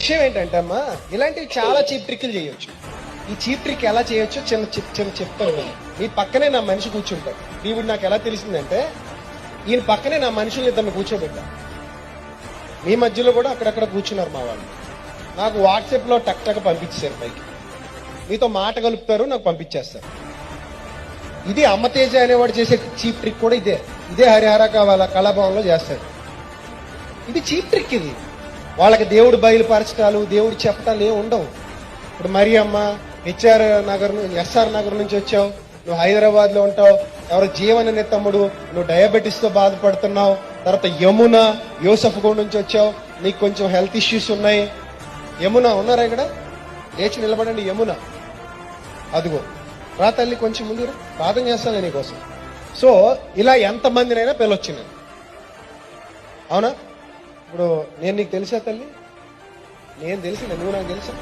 విషయం ఏంటంటే అమ్మా, ఇలాంటివి చాలా చీప్ ట్రిక్లు చేయొచ్చు. ఈ చీప్ ట్రిక్ ఎలా చేయొచ్చో చిన్న చెప్తాను. మీ పక్కనే నా మనిషి కూర్చుంటాడు. ఇప్పుడు నాకు ఎలా తెలిసిందంటే, ఈయన పక్కనే నా మనుషుల్ని ఇద్దరిని కూర్చోబెట్టా. మీ మధ్యలో కూడా అక్కడక్కడ కూర్చున్నారు మా వాళ్ళు. నాకు వాట్సాప్ లో టక్ పంపించారు పైకి. మీతో మాట కలుపుతారు, నాకు పంపించేస్తారు. ఇది అమ్మతేజ అనేవాడు చేసే చీప్ ట్రిక్ కూడా ఇదే హరిహర కావాల కళాభవన్లో చేస్తాడు. ఇది చీప్ ట్రిక్. ఇది వాళ్ళకి దేవుడు బయలుపరచటాలు, దేవుడు చెప్పటాలు ఏమి ఉండవు. ఇప్పుడు మరి అమ్మ ఎస్ఆర్ నగర్ నుంచి వచ్చావు, నువ్వు హైదరాబాద్ లో ఉంటావు. ఎవరో జీవన్ అనే తమ్ముడు, నువ్వు డయాబెటీస్ తో బాధపడుతున్నావు. తర్వాత యమున యోసఫ్ గూడ నుంచి వచ్చావు, నీకు కొంచెం హెల్త్ ఇష్యూస్ ఉన్నాయి. యమున ఉన్నారా ఇక్కడ? లేచి నిలబడండి. యమున అదిగో రా తల్లి, కొంచెం ముందు ప్రార్థన చేస్తాను నీకోసం. సో ఇలా ఎంతమందినైనా పిలవచ్చు నేను. అవునా? ఇప్పుడు నేను నీకు తెలుసా తల్లి? నేను తెలిసిన, నువ్వు నాకు తెలుసా?